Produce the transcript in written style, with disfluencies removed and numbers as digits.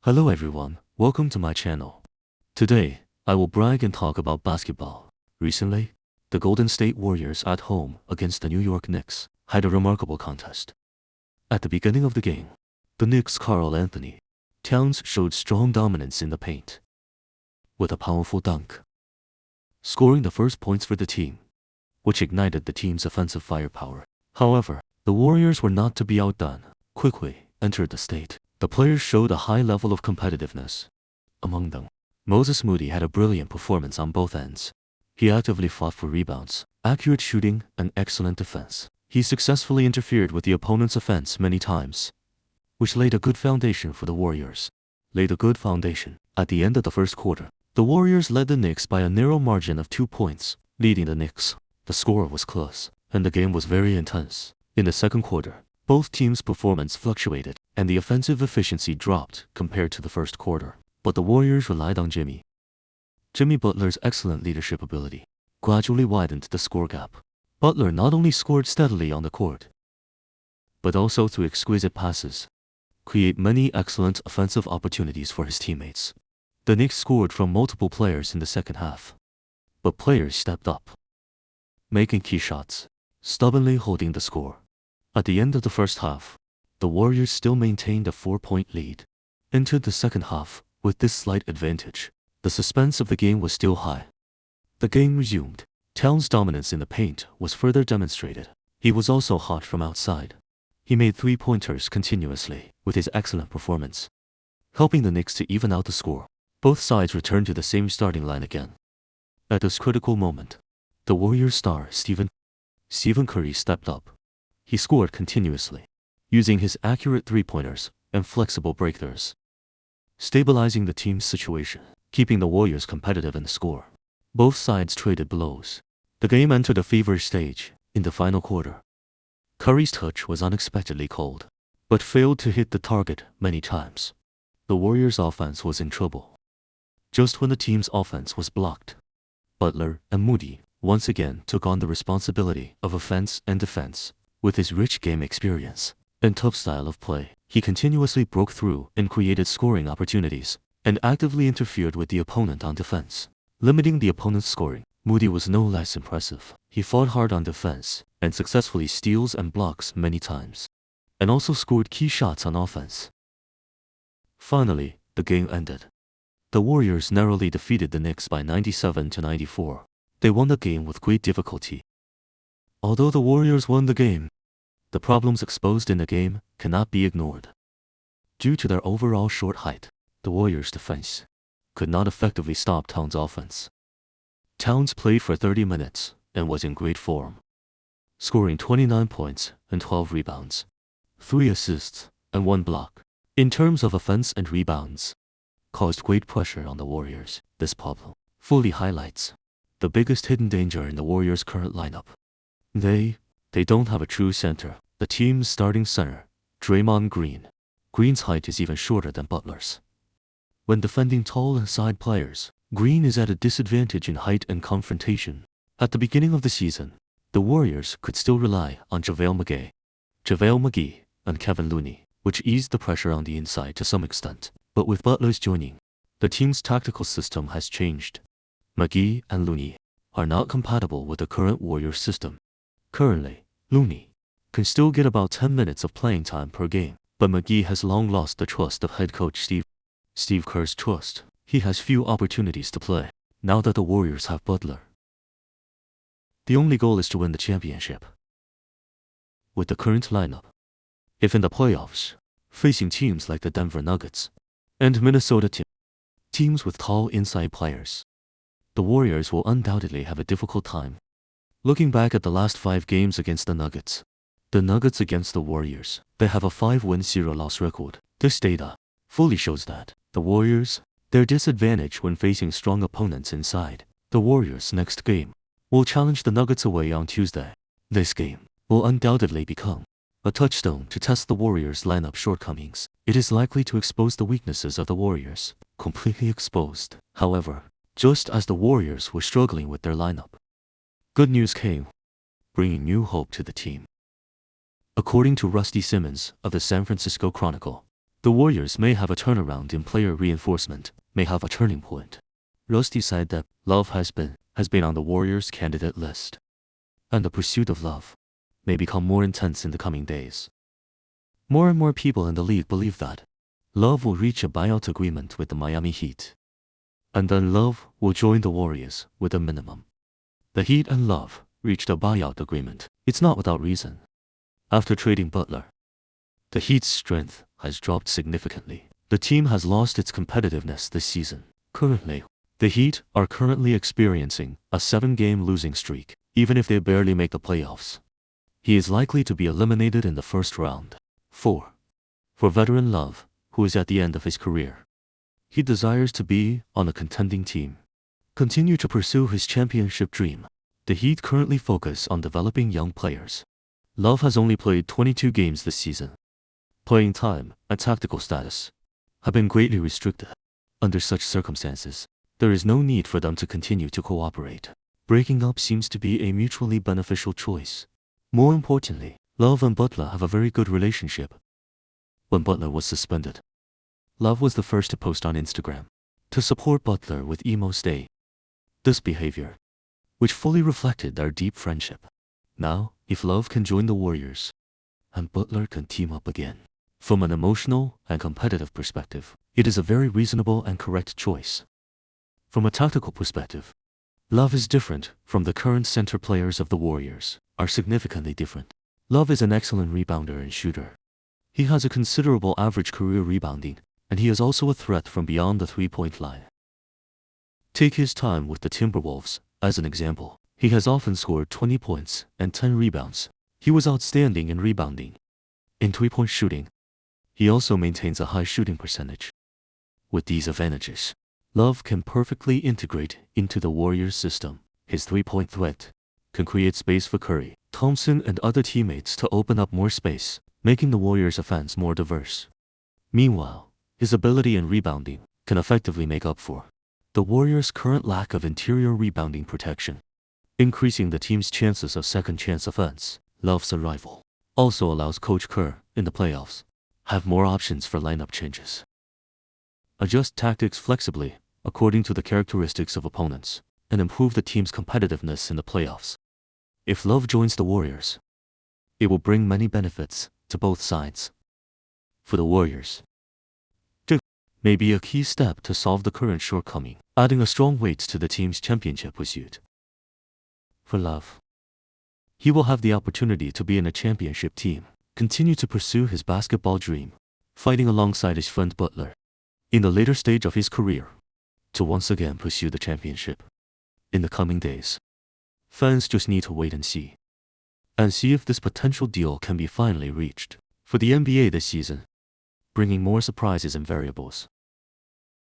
Hello everyone, welcome to my channel. Today, I will brag and talk about basketball. Recently, the Golden State Warriors at home against the New York Knicks had a remarkable contest. At the beginning of the game, the Knicks' Karl Anthony Towns showed strong dominance in the paint with a powerful dunk, scoring the first points for the team, which ignited the team's offensive firepower. However, the Warriors were not to be outdone. Quickly entered the state. The players showed a high level of competitiveness. Among them, Moses Moody had a brilliant performance on both ends. He actively fought for rebounds, accurate shooting, and excellent defense. He successfully interfered with the opponent's offense many times, which laid a good foundation for the Warriors. At the end of the first quarter, the Warriors led the Knicks by a narrow margin of 2 points, leading the Knicks. The score was close, and the game was very intense. In the second quarter, both teams' performance fluctuated, and the offensive efficiency dropped compared to the first quarter. But the Warriors relied on Jimmy Butler's excellent leadership ability gradually widened the score gap. Butler not only scored steadily on the court, but also through exquisite passes, create many excellent offensive opportunities for his teammates. The Knicks scored from multiple players in the second half, but players stepped up, making key shots, stubbornly holding the score. At the end of the first half, the Warriors still maintained a 4-point lead. Entered the second half with this slight advantage. The suspense of the game was still high. The game resumed. Towns' dominance in the paint was further demonstrated. He was also hot from outside. He made three-pointers continuously with his excellent performance, helping the Knicks to even out the score. Both sides returned to the same starting line again. At this critical moment, the Warriors star Stephen Curry stepped up. He scored continuously, using his accurate three-pointers and flexible breakthroughs, stabilizing the team's situation, keeping the Warriors competitive in the score. Both sides traded blows. The game entered a feverish stage in the final quarter. Curry's touch was unexpectedly cold, but failed to hit the target many times. The Warriors' offense was in trouble. Just when the team's offense was blocked, Butler and Moody once again took on the responsibility of offense and defense. With his rich game experience and tough style of play, he continuously broke through and created scoring opportunities, and actively interfered with the opponent on defense, limiting the opponent's scoring. Moody was no less impressive. He fought hard on defense and successfully steals and blocks many times, and also scored key shots on offense. Finally, the game ended. The Warriors narrowly defeated the Knicks by 97-94. They won the game with great difficulty. Although the Warriors won the game, the problems exposed in the game cannot be ignored. Due to their overall short height, the Warriors' defense could not effectively stop Towns' offense. Towns played for 30 minutes and was in great form, scoring 29 points and 12 rebounds, 3 assists, and 1 block. In terms of offense and rebounds, caused great pressure on the Warriors. This problem fully highlights the biggest hidden danger in the Warriors' current lineup. They don't have a true center. The team's starting center, Draymond Green. Green's height is even shorter than Butler's. When defending tall inside players, Green is at a disadvantage in height and confrontation. At the beginning of the season, the Warriors could still rely on JaVale McGee, and Kevin Looney, which eased the pressure on the inside to some extent. But with Butler's joining, the team's tactical system has changed. McGee and Looney are not compatible with the current Warriors system. Currently, Looney can still get about 10 minutes of playing time per game, but McGee has long lost the trust of head coach Steve Kerr's trust. He has few opportunities to play now that the Warriors have Butler. The only goal is to win the championship. With the current lineup, if in the playoffs, facing teams like the Denver Nuggets and Minnesota teams with tall inside players, the Warriors will undoubtedly have a difficult time. Looking back at the last 5 games against the Nuggets against the Warriors, they have a 5-win 0-loss record. This data fully shows that the Warriors, their disadvantage when facing strong opponents inside. The Warriors' next game will challenge the Nuggets away on Tuesday. This game will undoubtedly become a touchstone to test the Warriors' lineup shortcomings. It is likely to expose the weaknesses of the Warriors, completely exposed. However, just as the Warriors were struggling with their lineup, good news came, bringing new hope to the team. According to Rusty Simmons of the San Francisco Chronicle, The Warriors may have a turnaround in player reinforcement, may have a turning point. Rusty said that Love has been on the Warriors' candidate list, and the pursuit of Love may become more intense in the coming days. More and more people in the league believe that Love will reach a buyout agreement with the Miami Heat, and then Love will join the Warriors with a minimum. The Heat and Love reached a buyout agreement. It's not without reason. After trading Butler, the Heat's strength has dropped significantly. The team has lost its competitiveness this season. Currently, the Heat are currently experiencing a 7-game losing streak. Even if they barely make the playoffs, he is likely to be eliminated in the first round. 4. For veteran Love, who is at the end of his career, he desires to be on a contending team, continue to pursue his championship dream. The Heat currently focus on developing young players. Love has only played 22 games this season. Playing time and tactical status have been greatly restricted. Under such circumstances, there is no need for them to continue to cooperate. Breaking up seems to be a mutually beneficial choice. More importantly, Love and Butler have a very good relationship. When Butler was suspended, Love was the first to post on Instagram to support Butler with Emo Stay. This behavior, which fully reflected their deep friendship. Now, if Love can join the Warriors, and Butler can team up again, from an emotional and competitive perspective, it is a very reasonable and correct choice. From a tactical perspective, Love is different from the current center players of the Warriors, are significantly different. Love is an excellent rebounder and shooter. He has a considerable average career rebounding, and he is also a threat from beyond the three-point line. Take his time with the Timberwolves as an example. He has often scored 20 points and 10 rebounds. He was outstanding in rebounding. In three-point shooting, he also maintains a high shooting percentage. With these advantages, Love can perfectly integrate into the Warriors system. His three-point threat can create space for Curry, Thompson, and other teammates to open up more space, making the Warriors' offense more diverse. Meanwhile, his ability in rebounding can effectively make up for the Warriors' current lack of interior rebounding protection, increasing the team's chances of second-chance offense. Love's arrival also allows Coach Kerr, in the playoffs, have more options for lineup changes. Adjust tactics flexibly according to the characteristics of opponents, and improve the team's competitiveness in the playoffs. If Love joins the Warriors, it will bring many benefits to both sides. For the Warriors, it may be a key step to solve the current shortcoming, adding a strong weight to the team's championship pursuit. For Love, he will have the opportunity to be in a championship team, continue to pursue his basketball dream, fighting alongside his friend Butler in the later stage of his career, to once again pursue the championship. In the coming days, fans just need to wait and see if this potential deal can be finally reached. For the NBA this season, bringing more surprises and variables.